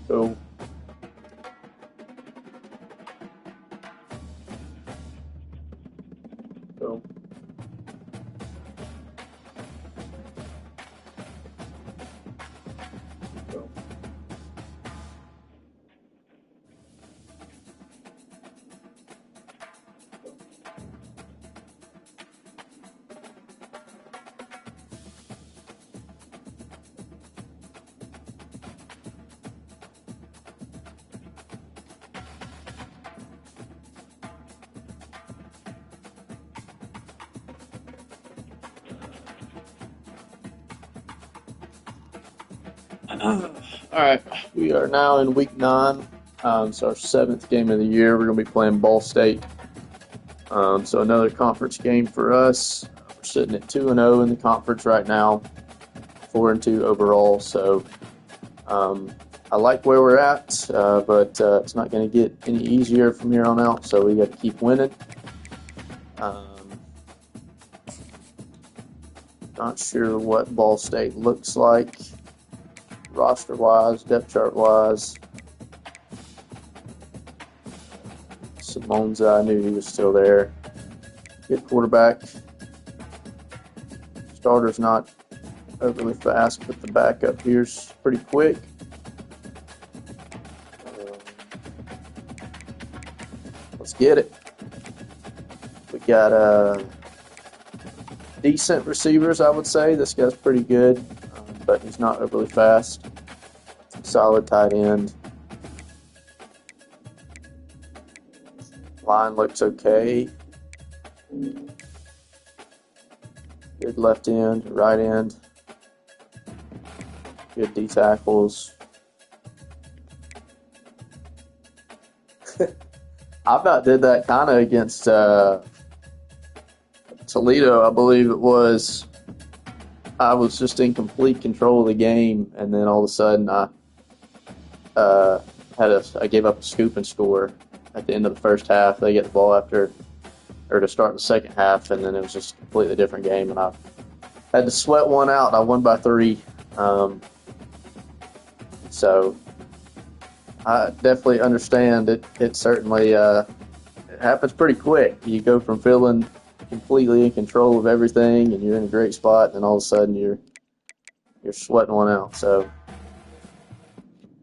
Go. Go. Go. All right, we are now in week 9. It's our 7th game of the year. We're going to be playing Ball State. So another conference game for us. We're sitting at 2-0 in the conference right now, 4-2 overall. So I like where we're at, but it's not going to get any easier from here on out. So we got to keep winning. Not sure what Ball State looks like roster-wise, depth chart-wise. Simone's, I knew he was still there. Good quarterback. Starter's not overly fast, but the backup here's pretty quick. Let's get it. We got decent receivers, I would say. This guy's pretty good, but he's not overly fast. Solid tight end. Line looks okay. Good left end, right end. Good D tackles. I about did that kind of against Toledo, I believe it was. I was just in complete control of the game, and then all of a sudden I gave up a scoop and score at the end of the first half. They get the ball to start the second half, and then it was just a completely different game, and I had to sweat one out. I won by 3. So I definitely understand it. It certainly it happens pretty quick. You go from feeling completely in control of everything, and you're in a great spot, and then all of a sudden you're sweating one out. So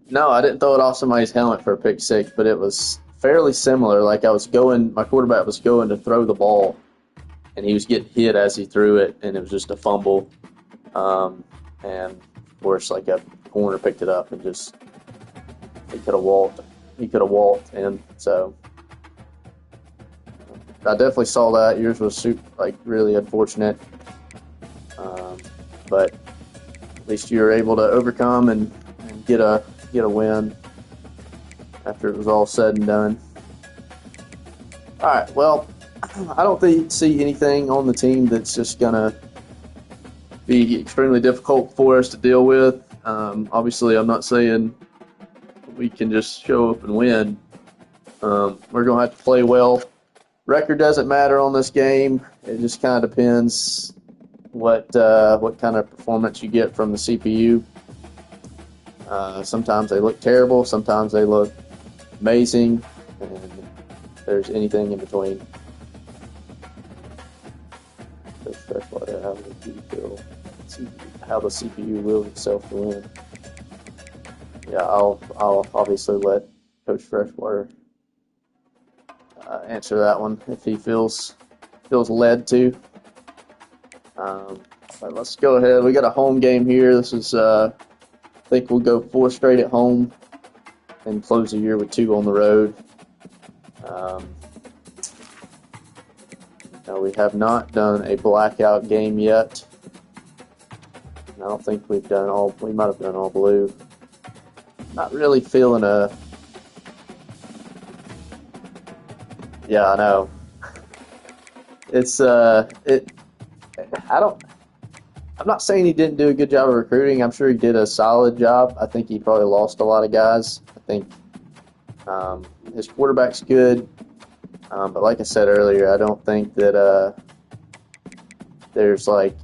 no, I didn't throw it off somebody's helmet for a pick six, but it was fairly similar. Like my quarterback was going to throw the ball, and he was getting hit as he threw it, and it was just a fumble. And of course, like a corner picked it up and just he could have walked. And so I definitely saw that. Yours was really unfortunate, but at least you were able to overcome and get a win after it was all said and done. All right, well, I don't see anything on the team that's just going to be extremely difficult for us to deal with. Obviously, I'm not saying we can just show up and win. We're going to have to play well. Record doesn't matter on this game. It just kind of depends what kind of performance you get from the CPU. Sometimes they look terrible. Sometimes they look amazing. And there's anything in between. How the CPU wills itself to win. Yeah, I'll obviously let Coach Freshwater answer that one if he feels led to. But let's go ahead. We got a home game here. This is I think we'll go 4 straight at home and close the year with 2 on the road. Now we have not done a blackout game yet. I don't think we might have done all blue. Not really feeling yeah, I know. I'm not saying he didn't do a good job of recruiting. I'm sure he did a solid job. I think he probably lost a lot of guys. I think his quarterback's good. But like I said earlier, I don't think that there's like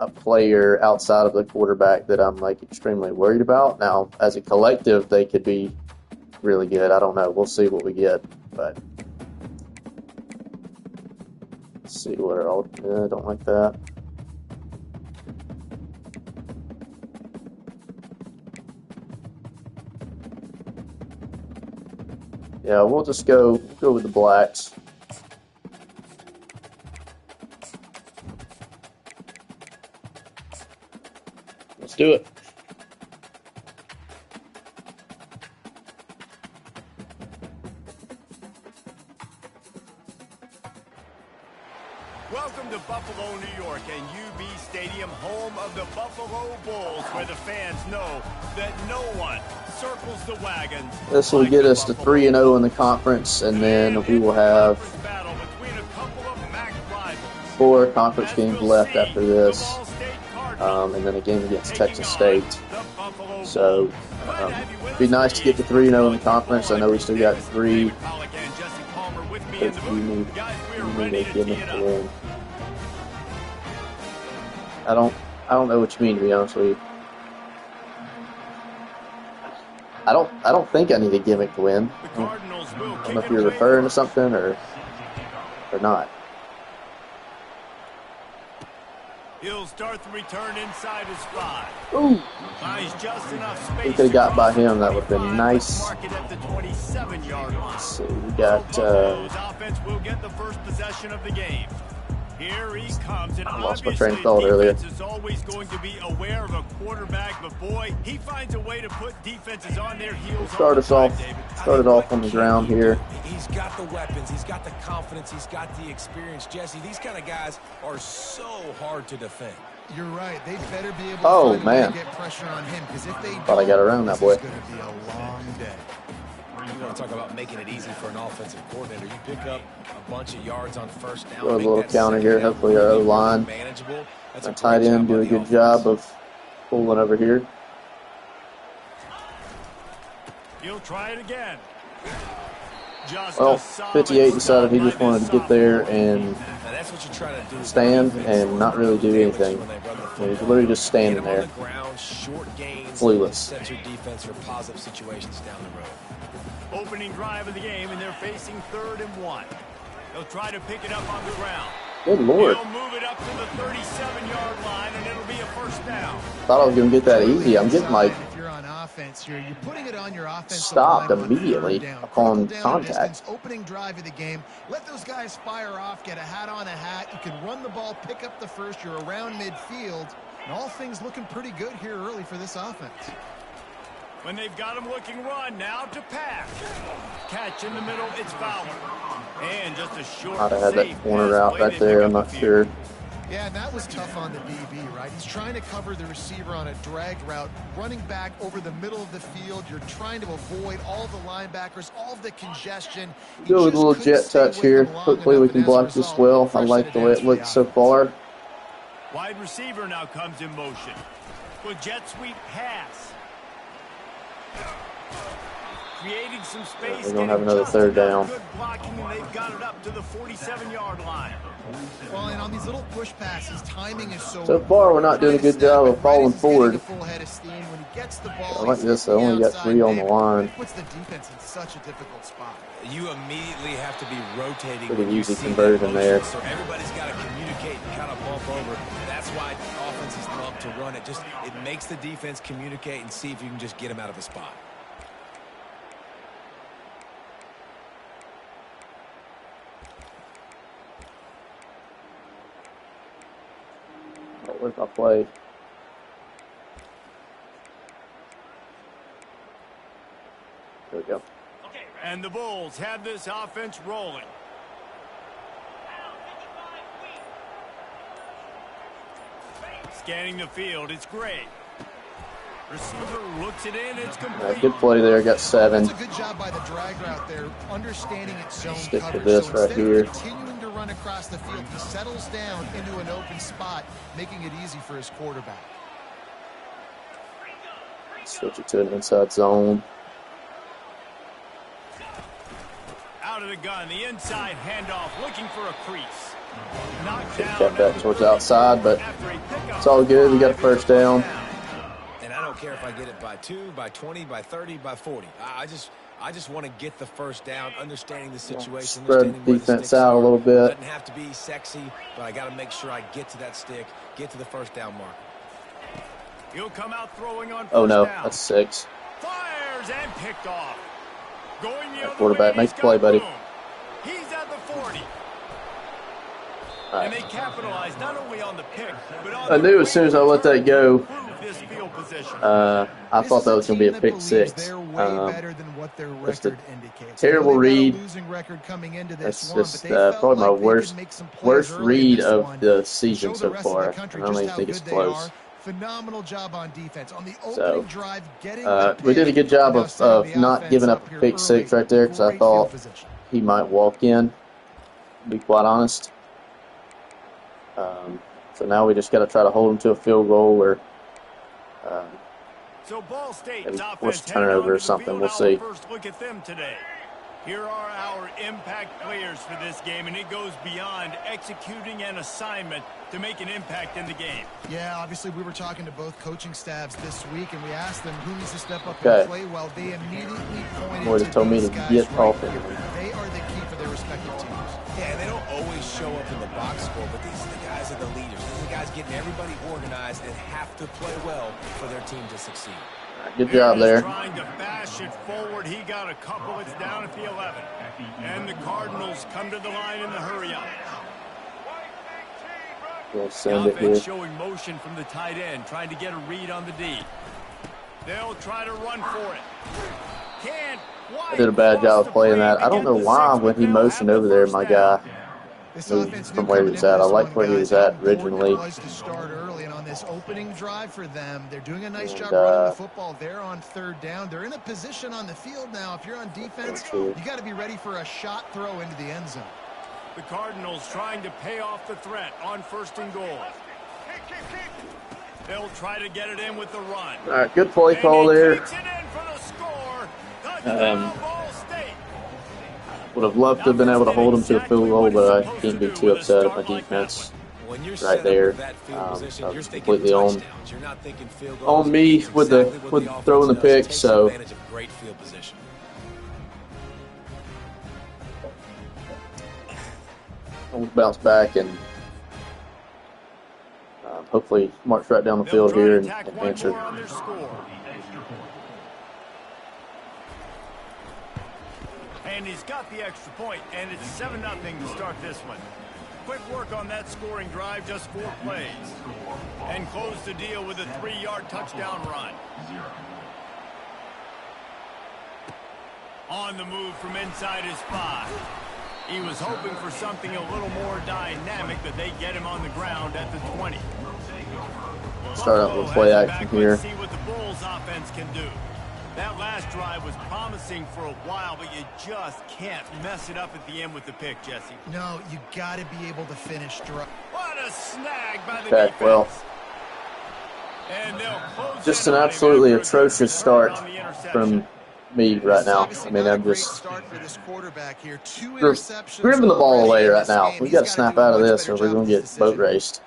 a player outside of the quarterback that I'm like extremely worried about. Now, as a collective, they could be really good. I don't know. We'll see what we get, but let's see what all. I don't like that. Yeah, we'll just go with the blacks. Let's do it. Welcome to Buffalo, New York, and UB Stadium, home of the Buffalo Bulls, where the fans know that no one circles the wagons. This will get us to 3-0 in the conference, and then we will have 4 conference games left after this, and then a game against Texas State. So it'd be nice to get to 3-0 in the conference. I know we still got 3. If you need a gimmick to win. I don't know what you mean, to be honest with you. I don't think I need a gimmick to win. I don't know if you're referring to something or not. He'll start the return inside his 5. Ooh. Buys just enough space. We could have got by him. That would have been nice. Mark it at the 27-yard line. Let's see. We got. Buffalo's offense will get the first possession of the game. Here he comes, and I lost my obviously train of thought earlier. defense is always going to be aware of a quarterback, but boy, he finds a way to put defenses on their heels. Started off on the ground here. He's got the weapons, he's got the confidence, he's got the experience. Jesse, these kind of guys are so hard to defend. You're right. They better be able to Oh, find a way man. to get pressure on him, because if they Thought I got around that boy. This is going to be a long day. You want to talk about making it easy for an offensive coordinator. You pick up a bunch of yards on first down. Throw a little counter here. Hopefully our O-line, our tight end, do a good job of pulling over here. He'll try it again. Well, 58 decided he just wanted to get there and stand and not really do anything. He was literally just standing there, clueless. Set your defense for positive situations down the road. Opening drive of the game, and they're facing 3rd and 1. They'll try to pick it up on the ground. Good Lord. He'll move it up to the 37-yard line, and it'll be a first down. Thought I was going to get that easy. I'm getting like If you're on offense here, you're putting it on your offense. stopped immediately upon contact. Opening drive of the game. Let those guys fire off, get a hat on a hat. You can run the ball, pick up the first. You're around midfield. And all things looking pretty good here early for this offense. When they've got him looking run, now to pass. Catch in the middle, it's Fowler. And just a short I'd have had that corner out right there. I'm not sure. Yeah, and that was tough on the BB, right? He's trying to cover the receiver on a drag route, running back over the middle of the field. You're trying to avoid all the linebackers, all of the congestion. Go with a little jet touch here. Hopefully we can block this well. I like the way it looks so far. Wide receiver now comes in motion. With jet sweep pass. Creating some space. We're going to have another 3rd down. Good blocking, and they've got it up to the 47-yard line. Well, and on these little push passes, timing is so far, we're not doing a good job of falling forward. I like this. I only got 3 on the line. Puts the defense in such a difficult spot. You immediately have to be rotating. Pretty easy conversion there. So everybody's got to communicate and kind of bump over. That's why offenses love to run it. It makes the defense communicate and see if you can just get him out of a spot. Where's my play? There we go. And the Bulls have this offense rolling. Scanning the field, it's great. Receiver looks it in, it's complete. Good play there, got 7. That's a good job by the drag route there, understanding its zone Stick to coverage. this so right here. Continuing to run across the field, he settles down into an open spot, making it easy for his quarterback. Switch it to an inside zone. Out of the gun, the inside handoff, looking for a crease. Should have kept that towards the outside, but it's all good. We got a first down. And I don't care if I get it by 2, by 20, by 30, by 40. I just want to get the first down, understanding the situation. Spread defense out a little bit. Doesn't have to be sexy, but I got to make sure I get to that stick, get to the first down mark. He'll come out throwing on Oh no, down. that's 6. Fires and picked off. Going the other Quarterback, way, make the play, buddy. room. He's at the 40. Right. And they capitalize not only on the pick, but on I knew as soon as I let that go, this field position. I thought that was going to be a pick 6. Just a terrible read. That's just probably my worst read of the season so far. I don't even think it's close. Phenomenal job on defense on the So, opening drive. we did a good job of not giving up a pick 6 right there because I thought he might walk in, to be quite honest. So now we just got to try to hold him to a field goal or So Ball State's maybe offense force a turnover or something. We'll see. First look at them today. Here are our impact players for this game, and it goes beyond executing an assignment to make an impact in the game. Yeah, obviously we were talking to both coaching staffs this week, and we asked them who needs to step up Okay. and play well. They immediately pointed Boy, to they told me these to guys get right off there. it. They are the key for their respective teams. Yeah, they don't always show up in the box score, but these are the guys that are the leaders. These are the guys getting everybody organized and have to play well for their team to succeed. Good job there. Trying to bash it forward. He got a couple. It's down at the 11. And the Cardinals come to the line in the hurry up. We'll The send it offense here. showing motion from the tight end, trying to get a read on the D. They'll try to run for it. Can't. I did a bad job of playing that. I don't know why when he motioned over there, my guy moved from where he was at. I liked where he was at originally. To start early, and on this opening drive for them, they're doing a nice And, job running the football. They're on 3rd down. They're in a position on the field now. If you're on defense, you got to be ready for a shot throw into the end zone. The Cardinals trying to pay off the threat on 1st and goal. They'll try to get it in with the run. All right, good play And call he there. takes it in for the score. Touchdown, Ball State. Would have loved to have been able to hold him to a field goal, but I can't be too upset at my defense. When you're Right set up there. with that field position, That you're was thinking completely on touchdowns. You're not thinking field goals. me It's with exactly what with offense throwing the does. pick. Takes So advantage of great field position. we'll bounce back and hopefully march right down the field here and answer. On their score. And he's got the extra point, and it's 7-0 to start this one. Quick work on that scoring drive, just 4 plays. And close the deal with a 3-yard touchdown run. On the move from inside his 5. He was hoping for something a little more dynamic, but they get him on the ground at the 20. Start out with play action here. Let's see what the Bulls offense can do. That last drive was promising for a while, but you just can't mess it up at the end with the pick, Jesse. No, you got to be able to finish drive. What a snag by the Okay, defense. well, And they'll close just in an on him absolutely after a good atrocious start return on the interception. from me right now. Obviously I mean, not a I'm great just start for this quarterback here. 2 we're interceptions giving the ball already away in right this now. game. We He's got to gotta snap do a out of much this, better or we're job going with to this get boat decision. raced.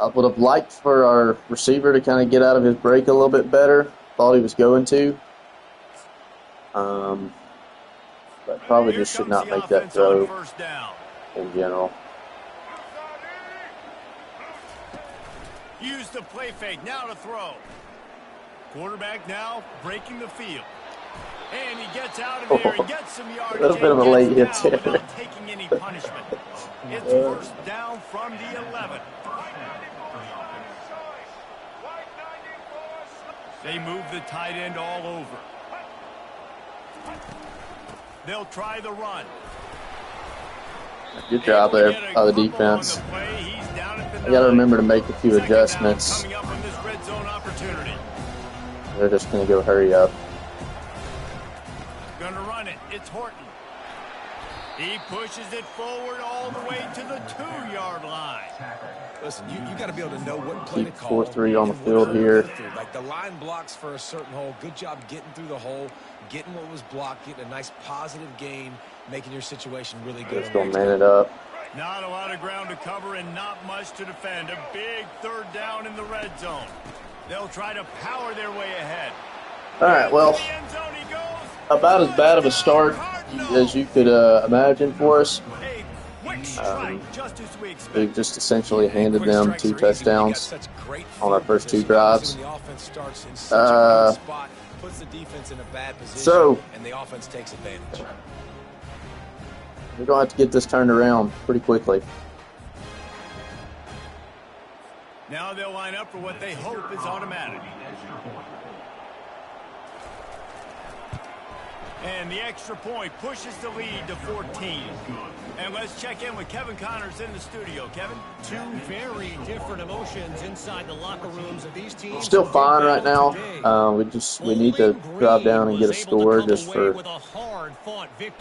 I would have liked for our receiver to kind of get out of his break a little bit better. Thought he was going to. But probably Here just should comes not the make that offense on throw first down. in general. Use the play fake. Now to throw. Quarterback now breaking the field. And he gets out of there and gets some yardage. A little bit of a and late gets hit down there. without taking any punishment. It's first down from the 11. They move the tight end all over. They'll try the run. Good job there by the defense. I got to remember to make a few adjustments. Coming up on this red zone opportunity. They're just going to go hurry up. Gonna run it. It's Horton. He pushes it forward all the way to the 2-yard line. Listen, you got to be able to know what play to Keep call. 4-3 on the field here. Like the line blocks for a certain hole. Good job getting through the hole, getting what was blocked, getting a nice positive gain, making your situation really good. Just gonna man it up. Not a lot of ground to cover and not much to defend. A big 3rd down in the red zone. They'll try to power their way ahead. All right, well, about as bad of a start as you could imagine for us. We've just essentially handed them 2 touchdowns on our first 2 drives. So and the offense takes advantage. We're going to have to get this turned around pretty quickly. Now they'll line up for what they hope is automatic. And the extra point pushes the lead to 14. And let's check in with Kevin Connors in the studio. Kevin? 2 very different emotions inside the locker rooms of these teams. Still fine right now. We need to drive down and get a score just for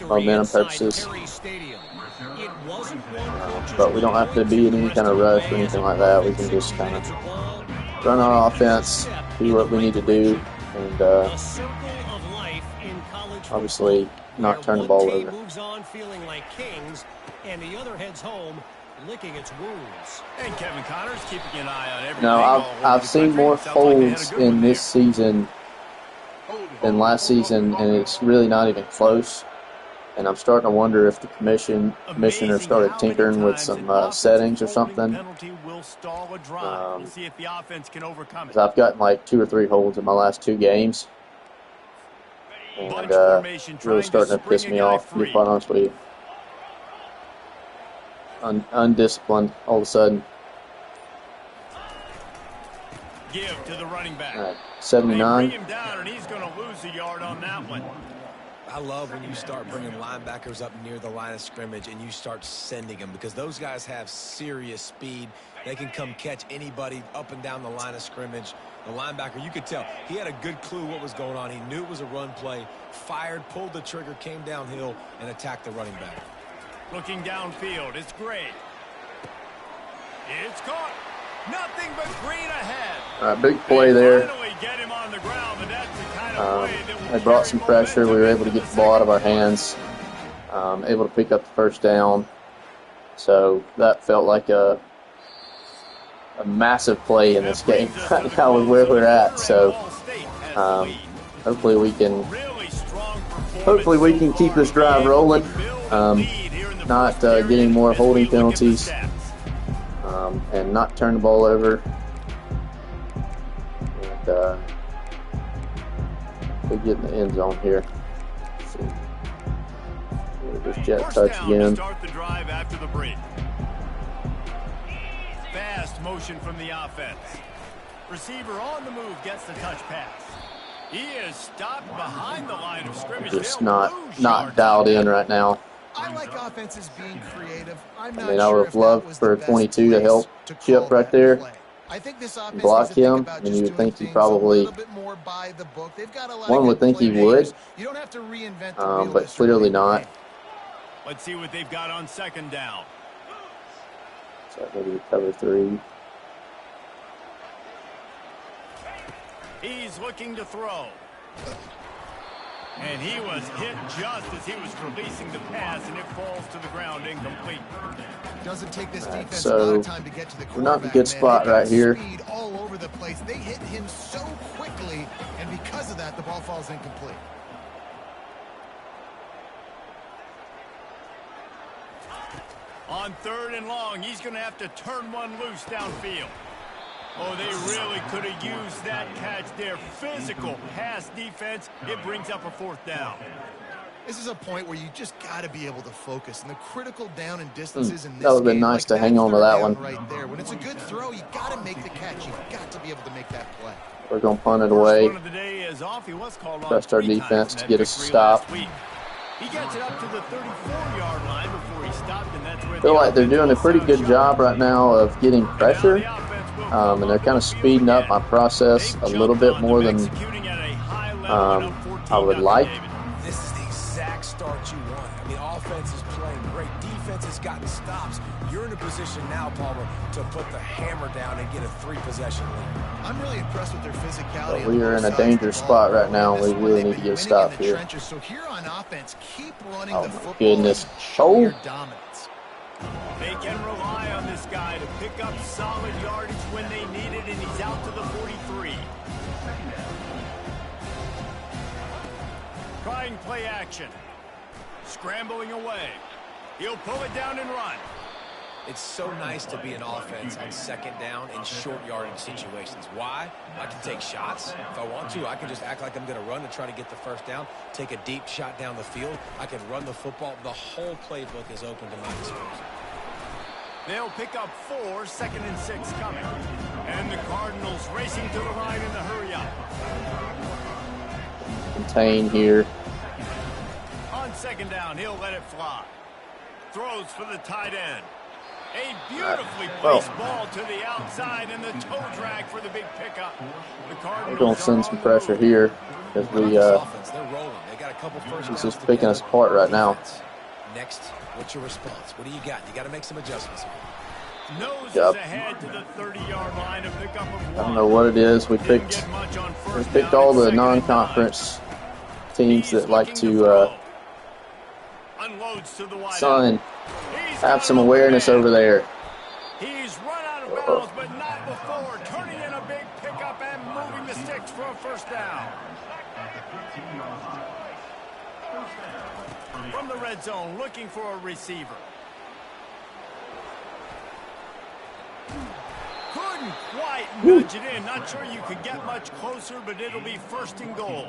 momentum purposes. But we don't have to be in any kind of rush or anything like that. We can just kind of run our offense, do what we need to do, and obviously not turn the ball over. Moves on feeling like kings, and the other heads home licking its wounds. And Kevin Connors keeping an eye on everything. Now, I've seen more holds in this season than last season, and it's really not even close. And I'm starting to wonder if the commissioner started tinkering with some settings or something. Because I've gotten like 2 or 3 holds in my last 2 games. And really starting to piss me off, to be quite honest with you. Undisciplined all of a sudden. Give to the running back. All right, 79. They bring him down, and he's going to lose a yard on that one. I love when you start bringing linebackers up near the line of scrimmage and you start sending them, because those guys have serious speed. They can come catch anybody up and down the line of scrimmage. The linebacker, you could tell, he had a good clue what was going on. He knew it was a run play, fired, pulled the trigger, came downhill, and attacked the running back. Looking downfield, it's great. It's caught. Nothing but green ahead. All right, big play there. Get him on the ground, and that's the kind of play that they brought some pressure. We were able to get the ball out of our hands, able to pick up the 1st down. So that felt like a massive play in this game right now with where we're at. So hopefully we can keep this drive rolling, not getting more holding penalties, and not turn the ball over. And we get in the end zone here. So, just jet touch again. Start the drive after the break. Fast motion from the offense. Receiver on the move gets the touch pass. He is stopped behind the line of scrimmage. Just not dialed in right now. I like offenses being creative. I mean, I would have loved for 22 to help Chip right there. I think this offense block him. I mean, you would think he probably. One would think he would, but clearly not. Let's see what they've got on 2nd down. So maybe cover 3. He's looking to throw. And he was hit just as he was releasing the pass, and it falls to the ground incomplete. Doesn't take this defense so a lot of time to get to the we're not in a good spot right here. Speed all over the place. They hit him so quickly, and because of that, the ball falls incomplete. On 3rd and long, he's going to have to turn one loose downfield. Oh, they really could have used that catch there. Physical pass defense. It brings up a 4th down. This is a point where you just got to be able to focus. And the critical down and distances in this that would have been game, nice to hang on to that one. Right there. When it's a good throw, you got to make the catch. You've got to be able to make that play. We're going to punt it away. Trust our defense to get us a stop. He gets it up to the 34-yard line before he stopped, and that's where I feel like they're doing a pretty good job right now of getting pressure. And they're kind of speeding up my process a little bit more than I would like. This is the exact start you want. I mean, offense is playing gotten stops. You're in a position now, Palmer, to put the hammer down and get a 3-possession lead. I'm really impressed with their physicality. But we are in a dangerous spot right now. We really need to get a stop here. So here on offense, keep running Oh the my football. goodness. Show your dominance. They can rely on this guy to pick up solid yardage when they need it, and he's out to the 43. Trying play action. Scrambling away. He'll pull it down and run. It's so nice to be an offense on second down in short yardage situations. Why? I can take shots. If I want to, I can just act like I'm going to run and try to get the first down, take a deep shot down the field. I can run the football. The whole playbook is open to my disposal. They'll pick up 4, 2nd and 6 coming. And the Cardinals racing to the line in the hurry up. Contain here. On 2nd down, he'll let it fly. Throws for the tight end. A beautifully placed ball to the outside, and the toe drag for the big pickup. The Cardinals We're going to send some pressure here as we they're rolling. They got a couple first he's downs just picking us apart right now. Next, what's your response? What do you got? You got to make some adjustments here. Noses Yep. ahead to the 30-yard line, a pickup of 1. I don't know what it is. We Didn't picked get much on first down all and the 2nd and 9. non-conference teams that like He's to looking throw. Unloads to the wide Son, He's have got some an awareness open over man. there. He's run out of bounds, but not before. Turning in a big pickup and moving the sticks for a first down. From the red zone, looking for a receiver. Couldn't quite nudge it in. Not sure you could get much closer, but it'll be 1st and goal.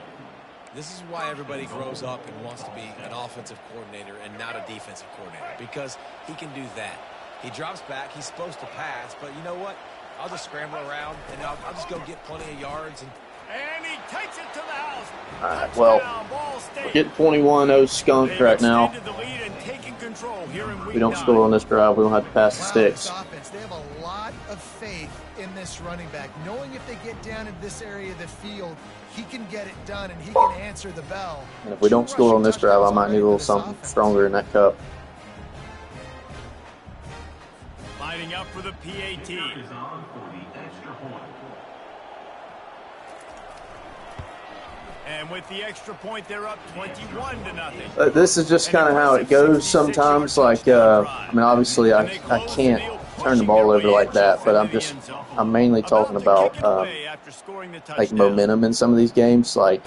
This is why everybody grows up and wants to be an offensive coordinator and not a defensive coordinator, because he can do that. He drops back. He's supposed to pass, but you know what? I'll just scramble around, and I'll just go get plenty of yards. And he takes it to the house. All right, well, Touchdown, ball we're state. getting 21-0 skunked right now. They've extended the lead and taken control here in If week we don't 9. score on this drive, we don't have to pass the Wow, sticks. this offense, they have a lot of faith in this running back, knowing if they get down in this area of the field, he can get it done and he can answer the bell. And if we don't score on this drive, I might need a little something stronger in that cup. Lining up for the PAT. And with the extra point, they're up 21-0. This is just kind of how it goes sometimes. Like, I mean, obviously, I can't turn the ball over like that, but I'm mainly talking about like momentum in some of these games. Like,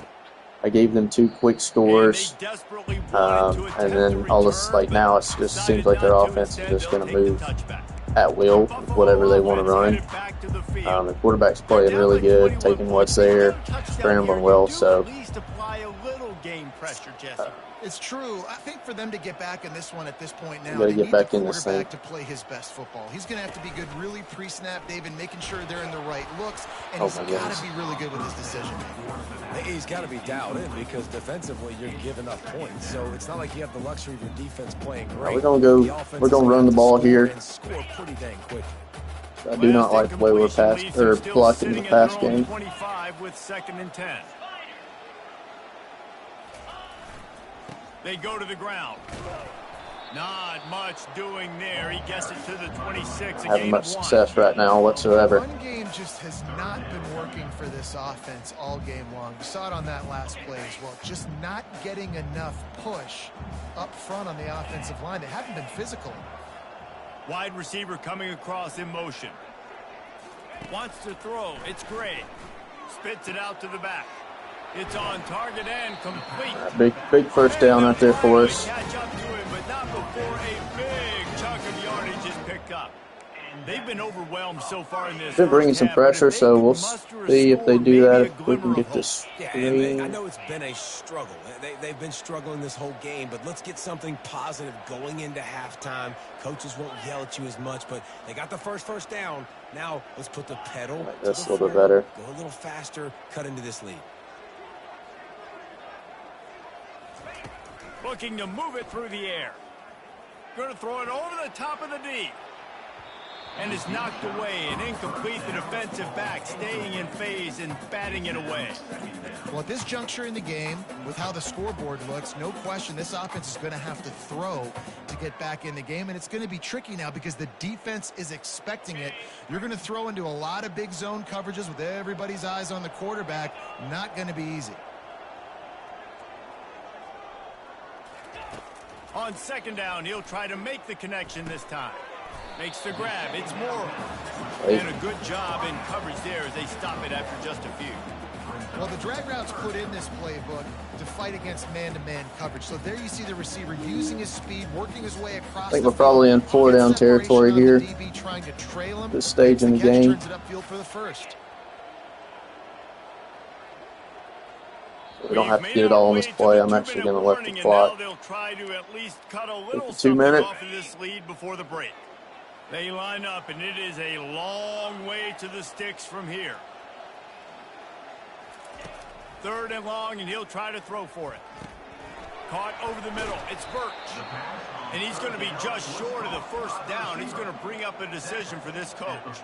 I gave them 2 quick scores, and then all this, like, now it just seems like their offense is just going to move at will with whatever they want to run. The quarterback's playing really good, taking what's there, scrambling well. So it's true. I think for them to get back in this one at this point now, gotta they get need back the in this thing. quarterback to play his best football. He's going to have to be good really pre-snap, David, making sure they're in the right looks, and he's got to be really good with his decision. He's got to be dialed in because defensively you're giving up points. So it's not like you have the luxury of your defense playing great. we're gonna run the ball here. And score pretty dang quickly. I do not like the way we're blocking the pass game. 25 with 2nd and 10. They go to the ground. Not much doing there. He gets it to the 26. Having much success right now whatsoever. The run game just has not been working for this offense all game long. You saw it on that last play as well. Just not getting enough push up front on the offensive line. They haven't been physical. Wide receiver coming across in motion. Wants to throw. It's great. Spits it out to the back. It's on target and complete. Big first down out there for us. Catch up to him, but not before a big chunk of yardage is picked up. They've been overwhelmed so far in this. Been bringing some pressure, so we'll see if they do that. If we can get this. Yeah, and I know it's been a struggle. They've been struggling this whole game, but let's get something positive going into halftime. Coaches won't yell at you as much, but they got the first down. Now let's put the pedal Like to this the a little bit floor, better. go a little faster, cut into this lead. Looking to move it through the air. Going to throw it over the top of the D. and is knocked away and incomplete. The defensive back staying in phase and batting it away. Well, at this juncture in the game, with how the scoreboard looks, no question this offense is going to have to throw to get back in the game, and it's going to be tricky now because the defense is expecting it. You're going to throw into a lot of big zone coverages with everybody's eyes on the quarterback. Not going to be easy. On second down, he'll try to make the connection this time. Makes the grab. It's Morrow. And a good job in coverage there as they stop it after just a few. Well, the drag routes put in this playbook to fight against man-to-man coverage. So there you see the receiver using his speed, working his way across. I think we're probably in 4-down territory here. This stage in the game. Turns it upfield for the first. We don't have to get it all on this play. I'm actually going to let the clock. They'll try to at least cut a little 2 minutes off of this lead before the break. They line up, and it is a long way to the sticks from here. Third and long, and he'll try to throw for it. Caught over the middle. It's Birch. And he's going to be just short of the first down. He's going to bring up a decision for this coach.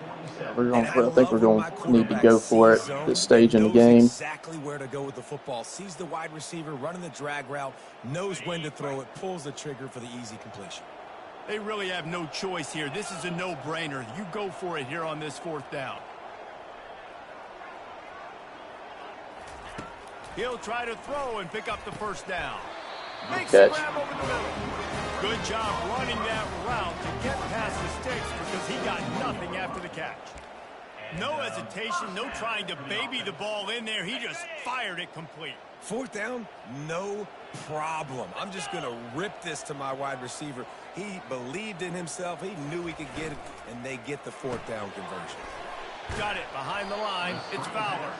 I think we're going to need to go for it at this stage in the game. Exactly where to go with the football. Sees the wide receiver running the drag route, knows when to throw it, pulls the trigger for the easy completion. They really have no choice here. This is a no-brainer. You go for it here on this fourth down. He'll try to throw and pick up the first down. Makes the grab over the middle. Good job running that route to get past the sticks because he got nothing after the catch. No hesitation, no trying to baby the ball in there. He just fired it complete. Fourth down, no problem. I'm just going to rip this to my wide receiver. He believed in himself. He knew he could get it, and they get the fourth down conversion. Got it behind the line. It's Fowler.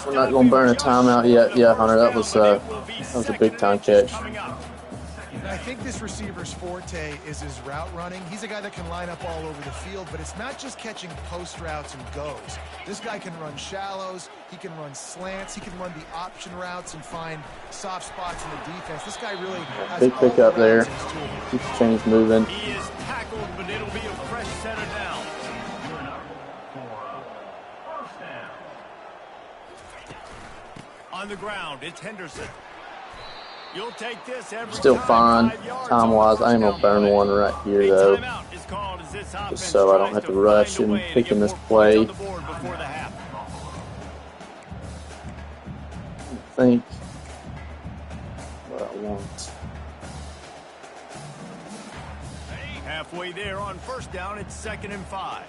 We're not going to burn a timeout yet. Yeah, Hunter, that was a big-time catch. And I think this receiver's forte is his route running. He's a guy that can line up all over the field, but it's not just catching post routes and goes. This guy can run shallows, he can run slants, he can run the option routes and find soft spots in the defense. This guy really has big pick up there. Keeps the chains moving. He is tackled, but it'll be a fresh set of down. On the ground, it's Henderson. You'll take this every still fine time-wise. I am going to burn one right here, though, just so I don't have to rush in picking this play. I think what I want. Halfway there on first down, it's 2nd and 5.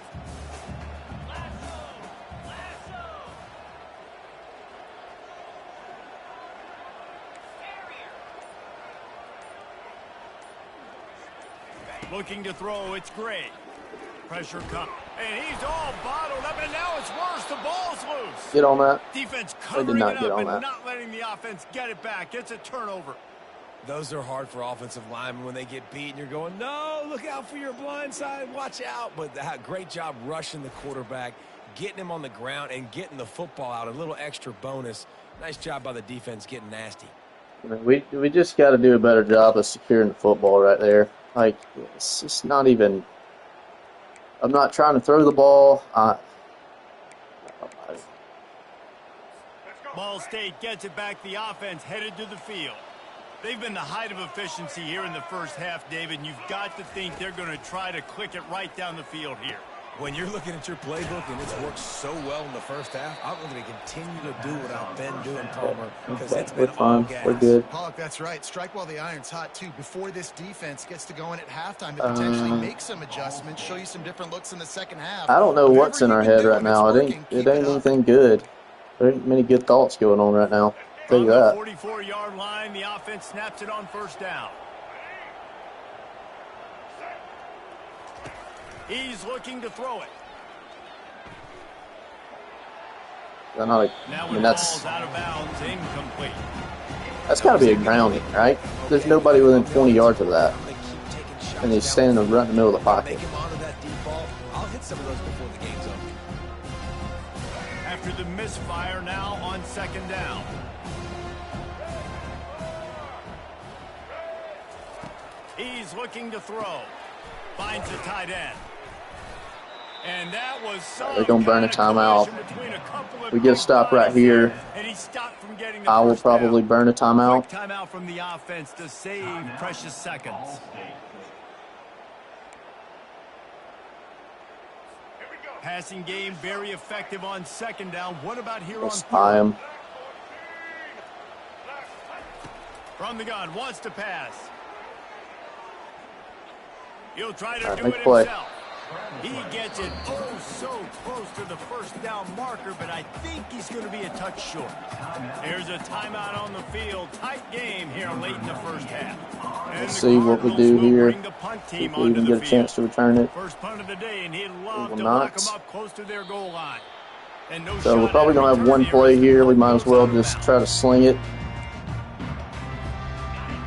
Looking to throw, it's Gray. Pressure comes, and he's all bottled up, and now it's worse. The ball's loose. Get on that. Defense covering it up and not letting the offense get it back. It's a turnover. Those are hard for offensive linemen when they get beat, and you're going, no, look out for your blind side, watch out. But great job rushing the quarterback, getting him on the ground, and getting the football out. A little extra bonus. Nice job by the defense getting nasty. We just got to do a better job of securing the football right there. Like, it's just not even – I'm not trying to throw the ball. Ball State gets it back. The offense headed to the field. They've been the height of efficiency here in the first half, David, and you've got to think they're going to try to click it right down the field here. When you're looking at your playbook and it's worked so well in the first half, I'm going to continue to do what I've been doing, Palmer, because it's been all gas. We're good. Pollock, that's right. Strike while the iron's hot, too. Before this defense gets to going at halftime, to potentially make some adjustments, show you some different looks in the second half. I don't know what's in our head right now. It ain't anything good. There ain't many good thoughts going on right now. I'll tell you that. 44-yard line, the offense snaps it on first down. He's looking to throw it. That's out of bounds, incomplete. That's got to be a grounding, right? There's nobody within 20 yards of that, and he's standing right in the middle of the pocket. I'll hit some of those before the game's over. After the misfire, now on second down. He's looking to throw. Finds the tight end. And that was They're going to burn a timeout. If we get a stop right here, I will probably burn a timeout. Quick timeout from the offense to save precious seconds. Passing game very effective on second down. What about here on third? From the gun, wants to pass. He'll try to do it himself. He gets it so close to the first down marker, but I think he's going to be a touch short. Here's a timeout on the field. Tight game here late in the first half. Let's see what we do here. If we even get a chance to return it. First punt of the day, and he'd love to lock them up close to their goal line. And no so we're probably going to have one play here. We might as well just try to sling it.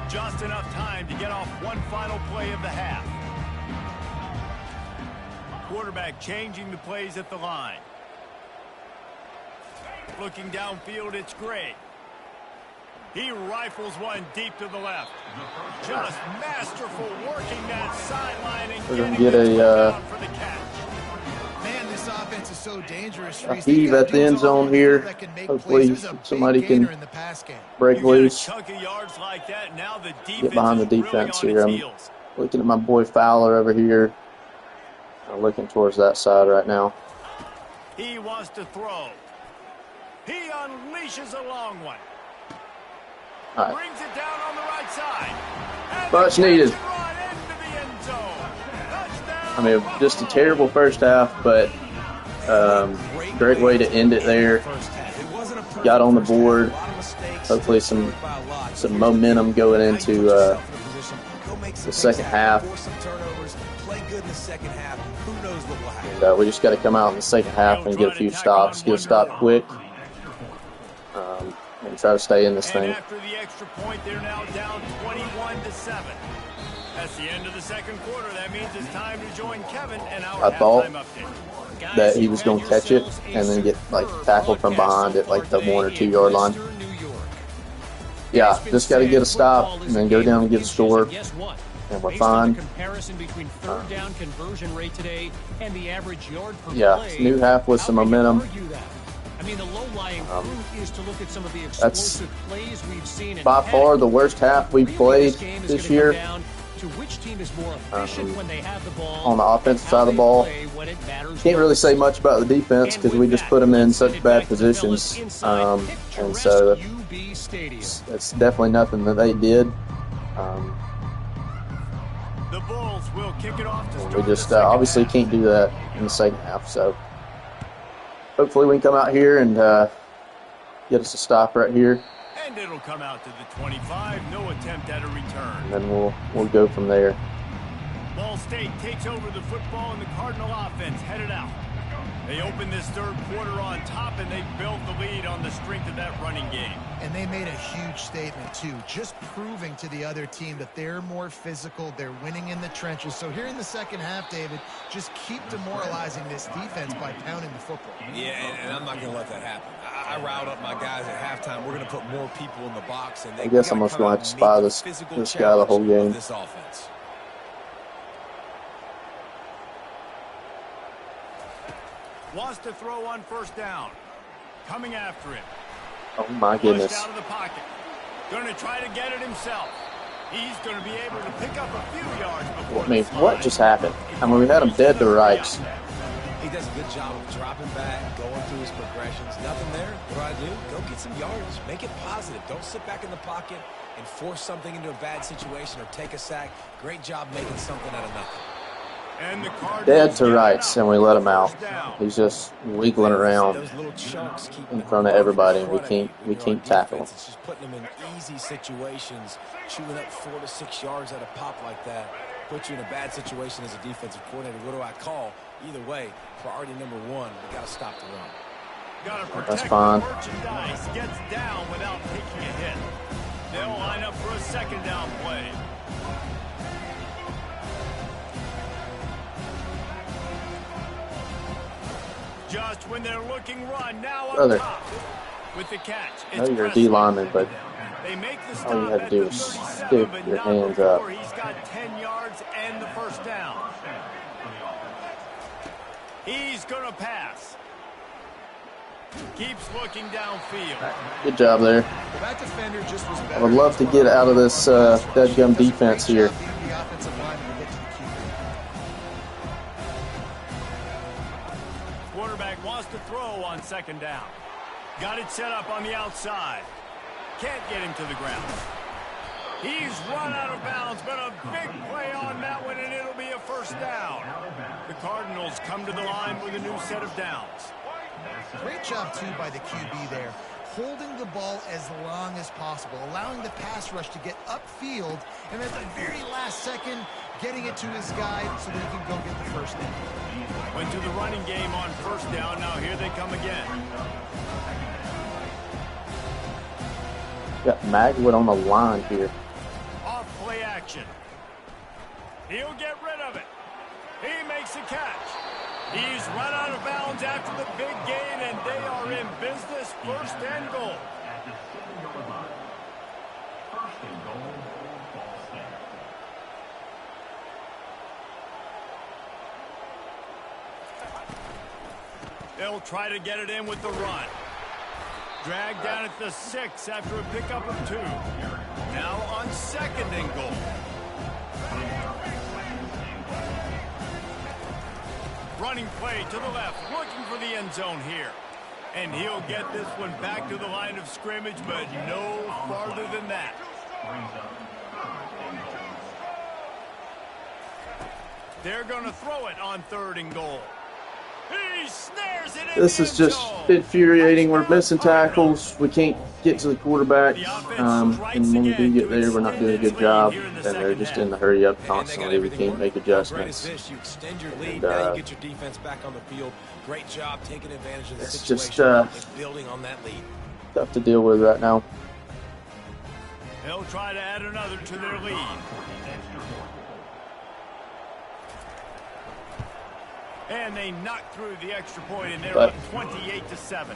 Just enough time to get off one final play of the half. Quarterback changing the plays at the line. Looking downfield, it's Gray. He rifles one deep to the left. Just masterful working that sideline and we're going to get a for the catch. Man, this offense is so dangerous. A heave at the end zone here. Hopefully somebody can break loose. Get behind the defense here. I'm looking at my boy Fowler over here. I'm looking towards that side right now. He wants to throw. He unleashes a long one. All right. Brings it down on the right side. Much needed. I mean, just a terrible first half, but great way to end it there. Got on the board. Hopefully some momentum going into the second half. And we just got to come out in the second half and get a few stops, get a stop quick, and try to stay in this thing. After the extra point, they're now down 21-7. That's the end of the second quarter. That means it's time to join Kevin and our halftime update. That he was going to catch it and then get tackled from behind at the 1 or 2 yard line. Yeah, just got to get a stop and then go down and get a score. And we're fine. Yeah, new half with some momentum. I mean, the low-lying fruit is to look at some of the explosive plays we've seen. By far the worst half we've played this year. To which team is more efficient when they have the ball, on the offensive side of the ball. Can't really say much about the defense because we just put them in such bad positions. And so it's definitely nothing that they did. The Bulls will kick it off to start. We just obviously can't do that in the second half. So hopefully we can come out here and get us a stop right here. And it'll come out to the 25. No attempt at a return. And then we'll go from there. Ball State takes over the football, and the Cardinal offense headed out. They open this third quarter on top, and they build the lead on the strength of that running game. And they made a huge statement, too, just proving to the other team that they're more physical, they're winning in the trenches. So here in the second half, David, just keep demoralizing this defense by pounding the football. Yeah, and I'm not going to let that happen. I riled up my guys at halftime. We're going to put more people in the box. And I guess I'm just going to have to spy this guy the whole game. This offense. Wants to throw on first down. Coming after him. Oh, my goodness. Pushed out of the pocket. Going to try to get it himself. He's going to be able to pick up a few yards before. I mean, what just happened? I mean, we had him dead to rights. He does a good job of dropping back, going through his progressions. Nothing there. What do? Go get some yards. Make it positive. Don't sit back in the pocket and force something into a bad situation or take a sack. Great job making something out of nothing. And the dead to rights, and we let him out. He's just wiggling around in front of everybody, and we can't tackle him. It's just putting him in easy situations, chewing up 4 to 6 yards at a pop like that. Put you in a bad situation as a defensive coordinator. What do I call? Either way, priority number one, we got to stop the run. That's fine. Merchandise gets down without taking a hit. They'll line up for a second down play. Just when they're looking run, now on top. With the catch. I know you're a D lineman, but all you have to do is stick your hands up. He's got 10 yards and the first down. He's going to pass. Keeps looking downfield. Good job there. That defender just was better. I would love to get out of this deadgum defense here. The offensive lineman to get to the QB. Quarterback wants to throw on second down. Got it set up on the outside. Can't get him to the ground. He's run out of bounds, but a big play on that one, and it'll be a first down. The Cardinals come to the line with a new set of downs. Great job, too, by the QB there. Holding the ball as long as possible, allowing the pass rush to get upfield, and at the very last second, getting it to his guy so that he can go get the first down. Went to the running game on first down. Now here they come again. Got Magwood on the line here. Off play action. He'll get rid of it. He makes a catch. He's run out of bounds after the big gain, and they are in business. First and goal. They'll try to get it in with the run. Dragged down at the 6 after a pickup of 2. Now on second and goal. Running play to the left, looking for the end zone here. And he'll get this one back to the line of scrimmage, but no farther than that. They're going to throw it on third and goal. He snares it in This is just infuriating. We're missing tackles. We can't get to the quarterback. And when we do get there, we're not doing a good job. And they're just in the hurry up constantly. We can't make adjustments. You extend your lead, now you get your defense back on the field. Great job taking advantage of the situation and building on that lead. Tough to deal with right now. They'll try to add another to their lead. And they knock through the extra point, and they're up 28-7.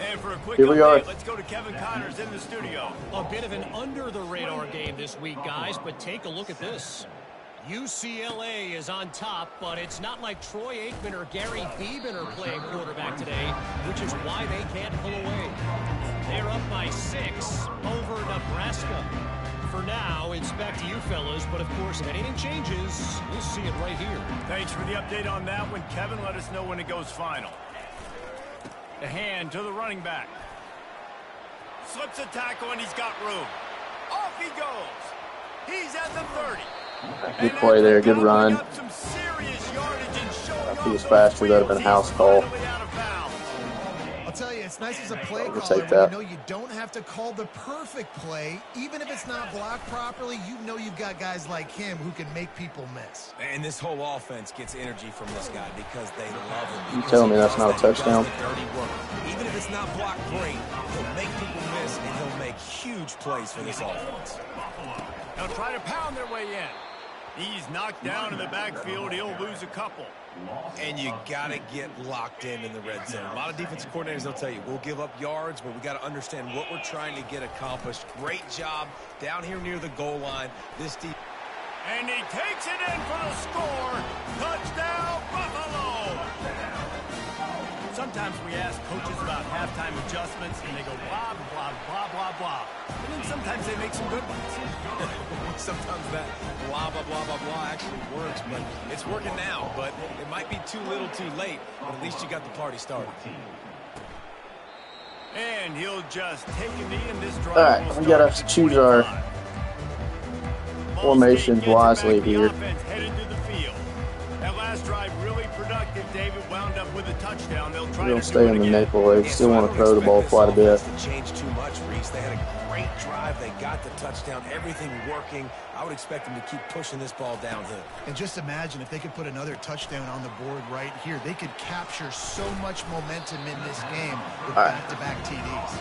And for a quick update, let's go to Kevin Connors in the studio. A bit of an under-the-radar game this week, guys, but take a look at this. UCLA is on top, but it's not like Troy Aikman or Gary Beeben are playing quarterback today, which is why they can't pull away. They're up by 6 over Nebraska. For now, it's back to you fellas, but of course, if anything changes, we'll see it right here. Thanks for the update on that one, Kevin. Let us know when it goes final. The hand to the running back. Slips a tackle, and he's got room. Off he goes. He's at the 30. Good play there, good run. If he was faster, that would have been a house call. I'll tell you, it's nice as a play caller when you know you don't have to call the perfect play. Even if it's not blocked properly, you know you've got guys like him who can make people miss. And this whole offense gets energy from this guy because they love him. You telling me that's not a touchdown? Even if it's not blocked great, he'll make people miss, and he'll make huge plays for this offense. They'll try to pound their way in. He's knocked down in the backfield. He'll lose a couple. And you got to get locked in the red zone. A lot of defensive coordinators, they'll tell you, we'll give up yards, but we got to understand what we're trying to get accomplished. Great job down here near the goal line. This defense. And he takes it in for the score. Touchdown, Buffalo. Sometimes we ask coaches about halftime adjustments, and they go blah, blah, blah, blah, blah. And then sometimes they make some good ones. Sometimes that blah, blah, blah, blah, blah actually works, but it's working now. But it might be too little too late, but at least you got the party started. And he'll just take a knee in this drive. All right, we got to choose our formations wisely here. That last drive really productive. David wound up with a touchdown. They'll try We'll to stay in the nickel. They still want to throw the ball quite a bit. Change too much, Reese. They had a great drive. They got the touchdown. Everything working. I would expect them to keep pushing this ball downhill. And just imagine if they could put another touchdown on the board right here. They could capture so much momentum in this game with back-to-back TDs.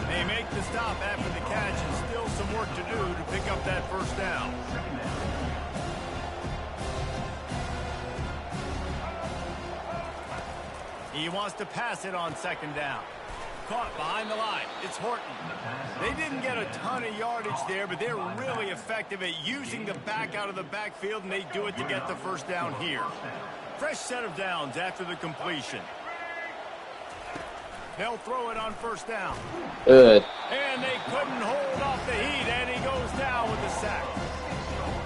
They make the stop after the catch, and still some work to do to pick up that first down. He wants to pass it on second down. Caught behind the line. It's Horton. They didn't get a ton of yardage there, but they're really effective at using the back out of the backfield, and they do it to get the first down here. Fresh set of downs after the completion. They'll throw it on first down. Good. And they couldn't hold off the heat, and he goes down with the sack.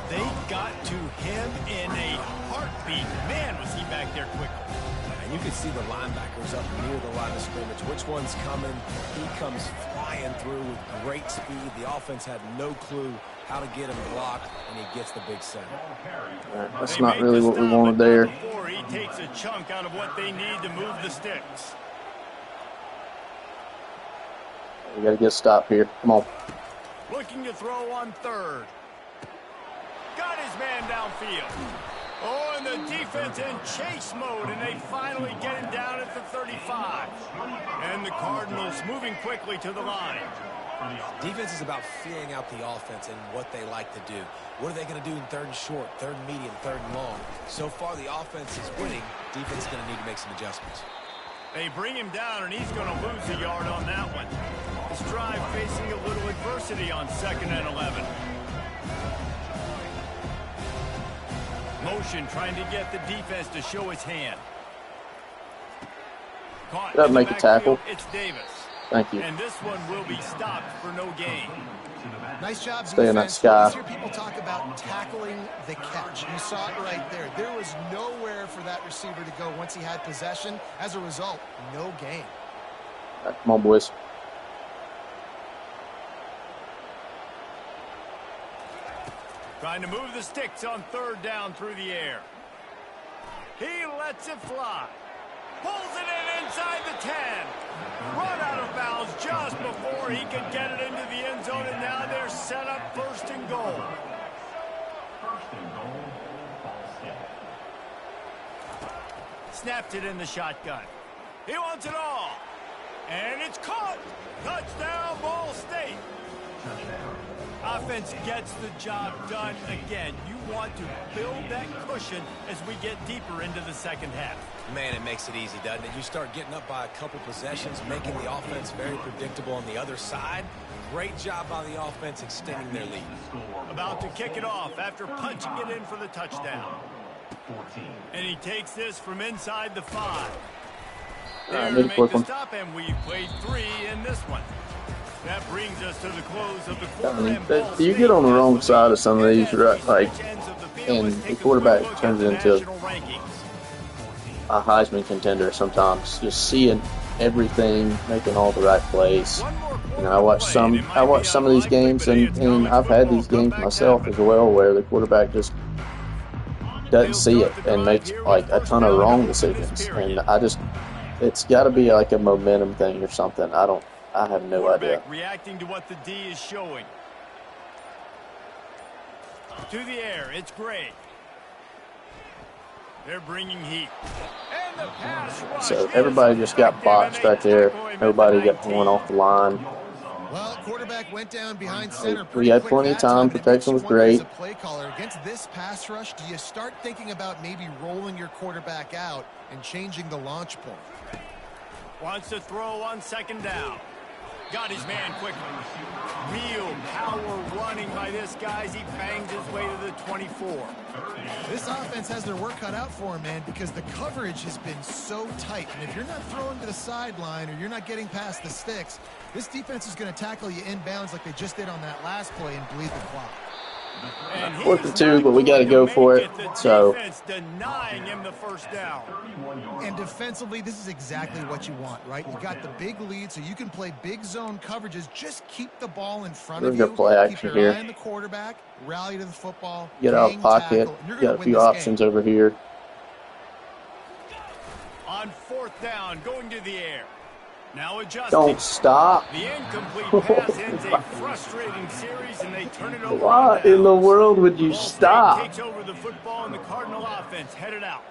They got to him in a heartbeat. Man, was he back there quickly. And you can see the linebackers up near the line of scrimmage. Which one's coming? He comes flying through with great speed. The offense had no clue how to get him blocked, and he gets the big sack. Right, that's not really what we wanted there. Before he takes a chunk out of what they need to move the sticks. We got to get a stop here. Come on. Looking to throw on third. Got his man downfield. Oh, and the defense in chase mode, and they finally get him down at the 35. And the Cardinals moving quickly to the line. Defense is about feeling out the offense and what they like to do. What are they going to do in third and short, third and medium, third and long? So far, the offense is winning. Defense is going to need to make some adjustments. They bring him down, and he's going to lose a yard on that one. This drive facing a little adversity on 2nd and 11. Motion trying to get the defense to show his hand. Caught That'll make a tackle. It's Davis. Thank you. And this one will be stopped for no gain. Nice job, Stay in that defense. sky. You hear people talk about tackling the catch. You saw it right there. There was nowhere for that receiver to go once he had possession. As a result, no gain. Right, come on, boys. Trying to move the sticks on third down through the air. He lets it fly. Pulls it in inside the 10. Run out of bounds just before he could get it into the end zone, and now they're set up 1st and goal. Snapped it in the shotgun. He wants it all. And it's caught. Touchdown, Ball State. Offense gets the job done again. You want to build that cushion as we get deeper into the second half. Man, it makes it easy, doesn't it? You start getting up by a couple possessions, making the offense very predictable on the other side. Great job by the offense extending their lead. About to kick it off after punching it in for the touchdown. And he takes this from inside the 5. There to make the stop, and we played 3 in this one. That brings us to the close of the quarter. You get on the wrong side of some of these, right? Like, and the quarterback turns it into a Heisman contender sometimes. Just seeing everything, making all the right plays. You know, I watch some of these games, and I've had these games myself as well, where the quarterback just doesn't see it and makes like a ton of wrong decisions. And it's got to be like a momentum thing or something. I have no idea. Reacting to what the D is showing. To the air, it's Gray. They're bringing heat. And the pass rush. So everybody just got boxed right there. Nobody got one off the line. Well, quarterback went down behind center. We had plenty of time. Protection was great. Play caller against this pass rush, do you start thinking about maybe rolling your quarterback out and changing the launch point? Wants to throw on 2nd down. Got his man quickly. Real power running by this guy as he bangs his way to the 24. This offense has their work cut out for him, man, because the coverage has been so tight. And if you're not throwing to the sideline or you're not getting past the sticks, this defense is going to tackle you inbounds like they just did on that last play and bleed the clock. 4th and 2, but we got to go for it. So denying him the first down. And defensively, this is exactly what you want, right? You got the big lead, so you can play big zone coverages. Just keep the ball in front of you. Play action keep your here. eye on the quarterback. Rally to the football. Get out of pocket. Got a few options over here. On 4th down, going to the air. Now adjusting. Don't stop. The incomplete pass ends a frustrating series, and they turn it over. Why in the world would you Ball stop? State takes over the football, and the Cardinal offense headed out.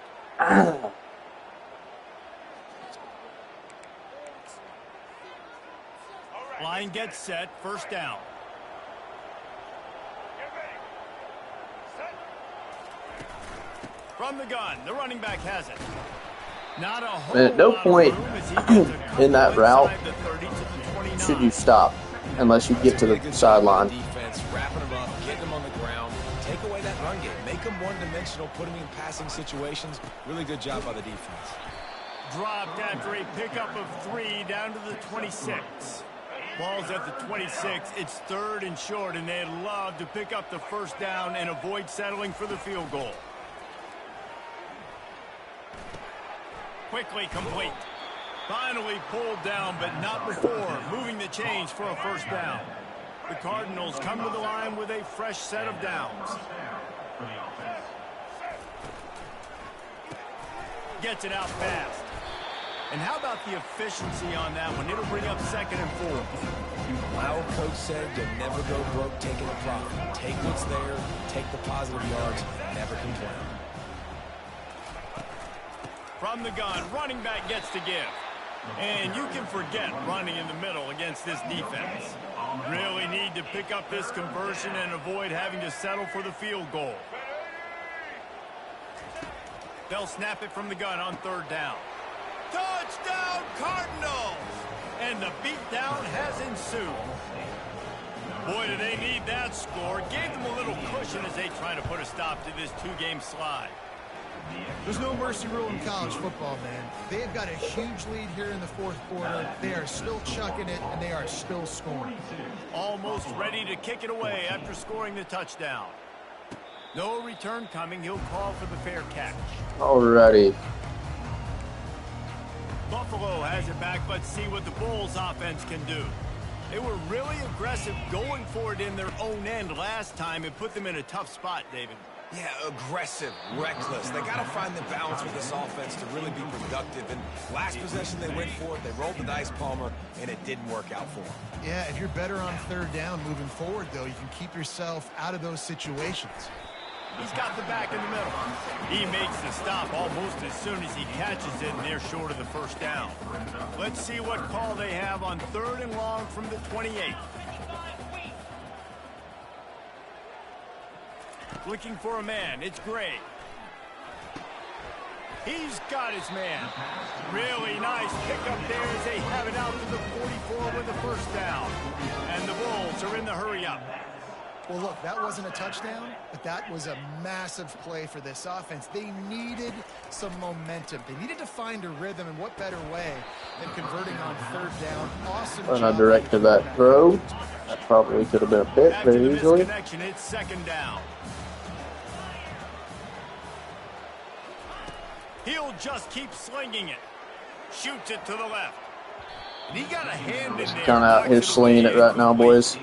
Line gets set. 1st down. From the gun, the running back has it. Not a whole And at no lot of point room as he gets a in that couple route inside the 30 to the 29. should you stop unless you get to the sideline. Defense, wrapping them up, getting them on the ground, take away that run game, make them one-dimensional, putting him in passing situations. Really good job by the defense. Dropped after a pickup of 3 down to the 26. Ball's at the 26. It's 3rd and short, and they'd love to pick up the first down and avoid settling for the field goal. Quickly complete. Finally pulled down, but not before moving the chains for a first down. The Cardinals come to the line with a fresh set of downs. Gets it out fast. And how about the efficiency on that one? It'll bring up 2nd and 4. My old coach said you'll never go broke taking a profit. Take what's there, take the positive yards, never complain. From the gun, running back gets to give. And you can forget running in the middle against this defense. Really need to pick up this conversion and avoid having to settle for the field goal. They'll snap it from the gun on 3rd down. Touchdown, Cardinals! And the beatdown has ensued. Boy, do they need that score. Gave them a little cushion as they try to put a stop to this 2-game slide. There's no mercy rule in college football, man. They've got a huge lead here in the 4th quarter. They are still chucking it, and they are still scoring. Almost ready to kick it away after scoring the touchdown. No return coming. He'll call for the fair catch. Alrighty. Buffalo has it back. Let's see what the Bulls offense can do. They were really aggressive going for it in their own end last time. It put them in a tough spot, David. Yeah, aggressive, reckless. They got to find the balance with this offense to really be productive. And last possession, they went for it. They rolled the dice, Palmer, and it didn't work out for them. Yeah, if you're better on 3rd down moving forward, though, you can keep yourself out of those situations. He's got the back in the middle. He makes the stop almost as soon as he catches it, and they're short of the first down. Let's see what call they have on 3rd and long from the 28. Looking for a man. It's Gray. He's got his man. Really nice pickup there as they have it out to the 44 with the first down. And the Bulls are in the hurry-up. Well, look, that wasn't a touchdown, but that was a massive play for this offense. They needed some momentum. They needed to find a rhythm, and what better way than converting on 3rd down. Awesome When job. I directed that throw, that probably could have been a pick After very the easily. misconnection, it's 2nd down. He'll just keep slinging it. Shoots it to the left. And he got a hand in there. Kind of out here slinging it right now, boys.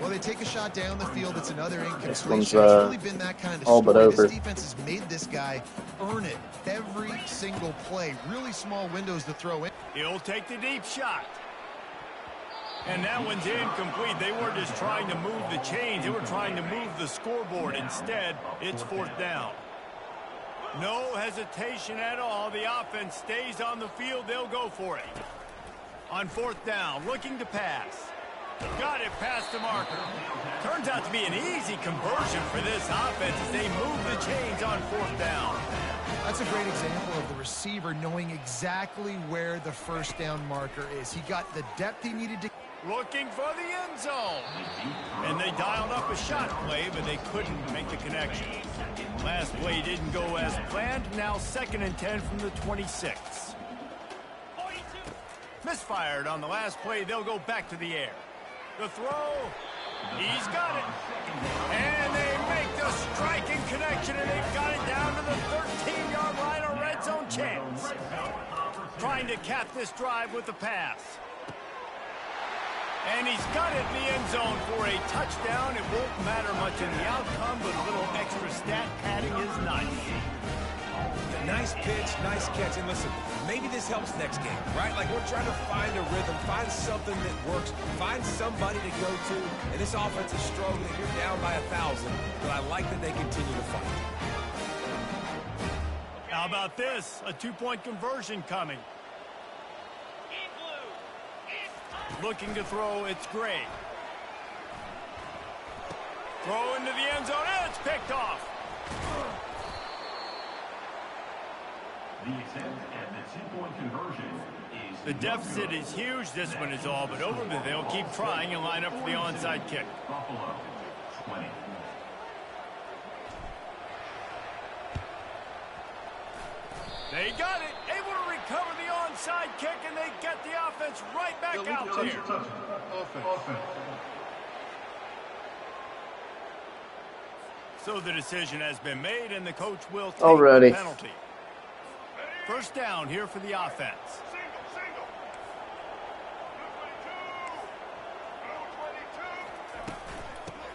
Well, they take a shot down the field. It's another This incompletion. one's It's really been that kind of all but story. over. This defense has made this guy earn it every single play. Really small windows to throw in. He'll take the deep shot. And that one's incomplete. They weren't just trying to move the chains. They were trying to move the scoreboard. Instead, it's 4th down. No hesitation at all. The offense stays on the field. They'll go for it. On 4th down, looking to pass. Got it past the marker. Turns out to be an easy conversion for this offense as they move the chains on 4th down. That's a great example of the receiver knowing exactly where the first down marker is. He got the depth he needed to. Looking for the end zone. And they dialed up a shot play, but they couldn't make the connection. Last play didn't go as planned. Now 2nd and 10 from the 26. Misfired on the last play. They'll go back to the air. The throw. He's got it. And they make the striking connection, and they've got it down to the 13-yard line. A red zone chance. Trying to cap this drive with the pass. And he's got it in the end zone for a touchdown. It won't matter much in the outcome, but a little extra stat padding is nice. Nice pitch, nice catch. And listen, maybe this helps next game, right? Like, we're trying to find a rhythm, find something that works, find somebody to go to. And this offense is struggling. You're down by 1,000, but I like that they continue to fight. How about this? A 2-point conversion coming. Looking to throw, it's Gray. Throw into the end zone, and it's picked off. The deficit is huge. This one is all but over, but they'll keep trying and line up for the onside kick. They got it. Able to recover the onside kick, and they get the offense right back out there. So the decision has been made, and the coach will take the penalty. First down here for the offense.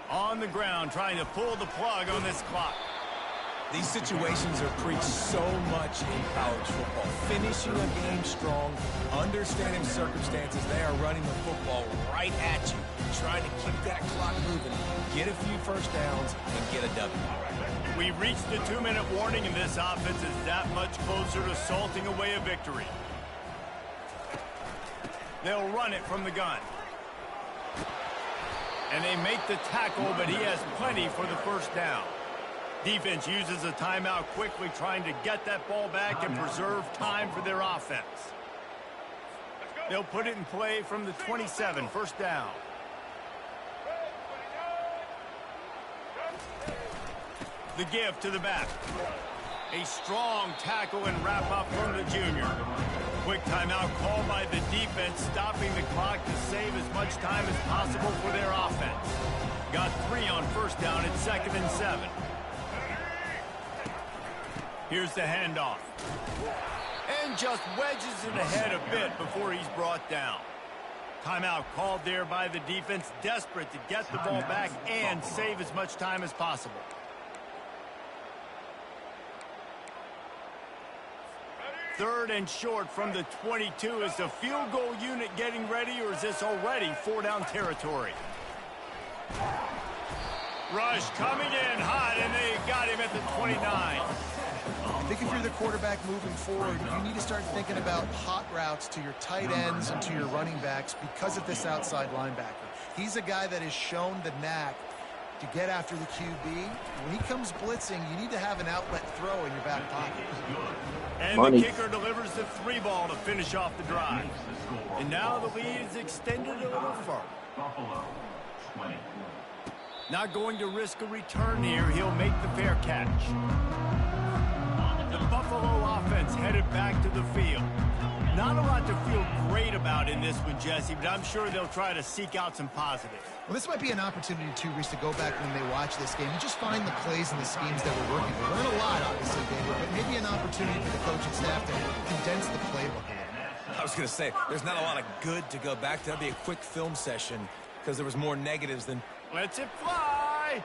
On the ground, trying to pull the plug on this clock. These situations are preached so much in college football. Finishing a game strong, understanding circumstances. They are running the football right at you, trying to keep that clock moving, get a few first downs, and get a W. We reached the 2-minute warning, and this offense is that much closer to salting away a victory. They'll run it from the gun. And they make the tackle, but he has plenty for the first down. Defense uses a timeout quickly, trying to get that ball back and preserve time for their offense. They'll put it in play from the 27, first down. The give to the back. A strong tackle and wrap up from the junior. Quick timeout called by the defense, stopping the clock to save as much time as possible for their offense. Got 3 on first down at 2nd and 7. Here's the handoff. And just wedges it ahead a bit before he's brought down. Timeout called there by the defense, desperate to get the ball back and save as much time as possible. Third and short from the 22. Is the field goal unit getting ready, or is this already 4-down territory? Rush coming in hot, and they got him at the 29. I think if you're the quarterback moving forward, you need to start thinking about hot routes to your tight ends and to your running backs because of this outside linebacker. He's a guy that has shown the knack to get after the QB. When he comes blitzing, you need to have an outlet throw in your back pocket. And the kicker delivers the 3 ball to finish off the drive. And now the lead is extended a little further. Not going to risk a return here. He'll make the fair catch. The Buffalo offense headed back to the field. Not a lot to feel great about in this one, Jesse, but I'm sure they'll try to seek out some positives. Well, this might be an opportunity, too, Reese, to go back when they watch this game and just find the plays and the schemes that we're working with. Learn a lot, obviously, David, but maybe an opportunity for the coaching staff to condense the playbook a little. I was going to say, there's not a lot of good to go back to. That'd be a quick film session because there was more negatives than... Lets it fly!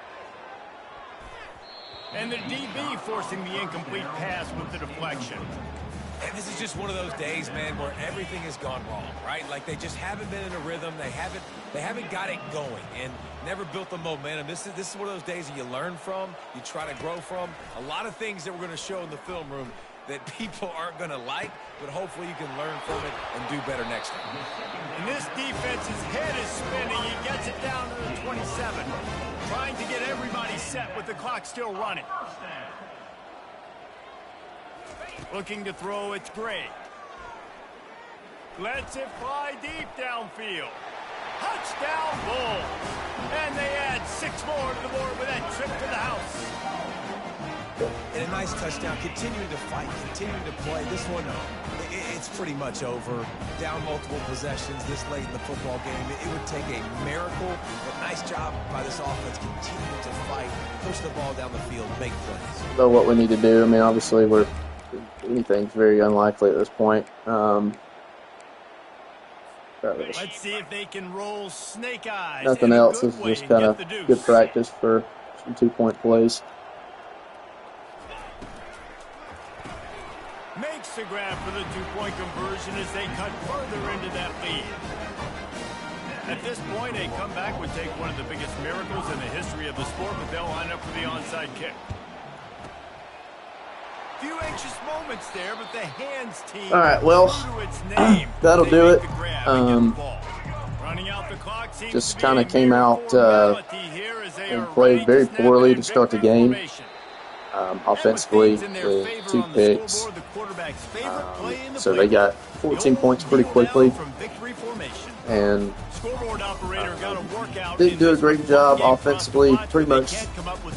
And the DB forcing the incomplete pass with the deflection. And this is just one of those days, man, where everything has gone wrong, right? Like they just haven't been in a rhythm. They haven't got it going and never built the momentum. This is one of those days that you learn from, you try to grow from. A lot of things that we're going to show in the film room that people aren't going to like, but hopefully you can learn from it and do better next time. And this defense's head is spinning. He gets it down to the 27, trying to get everybody set with the clock still running. Looking to throw, it's Gray. Lets it fly deep downfield. Touchdown Bulls. And they add 6 more to the board with that trip to the house. And a nice touchdown, continuing to fight, continuing to play. This one, it's pretty much over. Down multiple possessions this late in the football game. It would take a miracle, but nice job by this offense continuing to fight, push the ball down the field, make plays. So what we need to do, I mean, obviously anything's very unlikely at this point. Let's see if they can roll snake eyes. Nothing else. This is just kind of good practice for some 2-point plays. Makes the grab for the 2-point conversion as they cut further into that lead. At this point, a comeback would take one of the biggest miracles in the history of the sport, but they'll line up for the onside kick. Few anxious moments there, but the hands team. All right, well, that'll do it. Just kind of came out and played very poorly to start the game. Offensively, the 2 picks. So they got 14 points pretty quickly. From victory formation. And Scoreboard operator got to work out. didn't do a great job offensively pretty much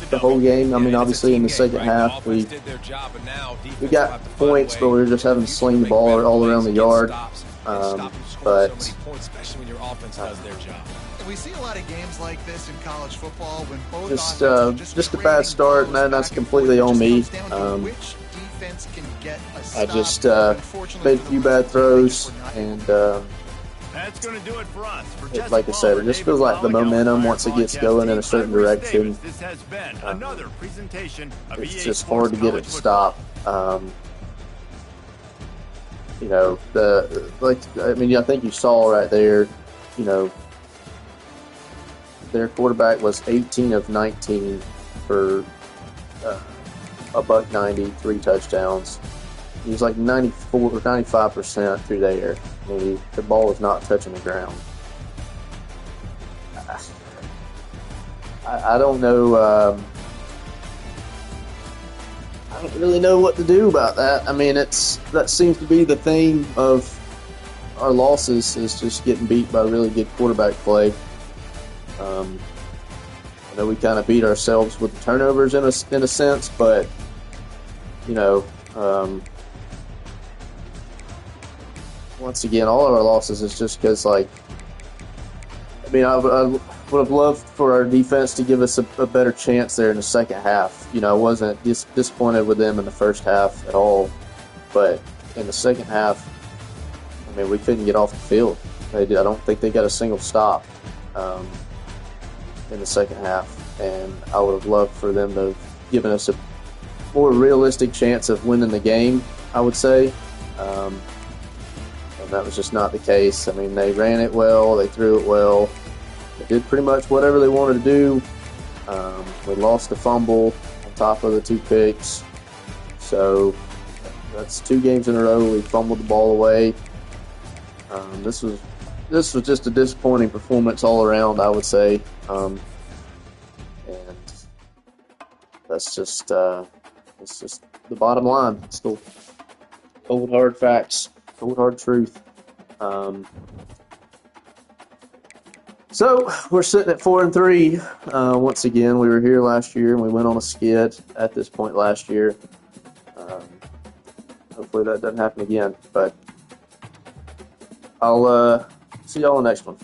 the whole game. I mean, obviously in the second half we got points, but we were just having to sling the ball all around the yard. But especially when your offense does their job. We see a lot of games like this in college football when both just a bad start, and that's completely on me. I just made a few bad throws, and that's going to do it for us. like I said, it just feels like the momentum once it gets going in a certain direction. This has been another presentation of It's just hard to get it to stop. You know, I think you saw right there, you know, their quarterback was 18 of 19 for $190, 3 touchdowns. He was like 94 or 95% through the air. I mean, the ball was not touching the ground. I don't know. I don't really know what to do about that. I mean, that seems to be the theme of our losses, is just getting beat by really good quarterback play. I know we kind of beat ourselves with the turnovers in a sense, but you know, once again, all of our losses is just because, like, I mean, I would have loved for our defense to give us a better chance there in the second half. You know, I wasn't disappointed with them in the first half at all, but in the second half, I mean, we couldn't get off the field. I don't think they got a single stop in the second half, and I would have loved for them to have given us a more realistic chance of winning the game, I would say. And that was just not the case. I mean, they ran it well, they threw it well, they did pretty much whatever they wanted to do. We lost the fumble on top of the 2 picks, so that's 2 games in a row we fumbled the ball away. This was just a disappointing performance all around, I would say, and that's just the bottom line. It's the cold hard facts, cold hard truth. So we're sitting at 4-3. Once again, we were here last year and we went on a skid at this point last year. Hopefully that doesn't happen again, but I'll see y'all in the next one.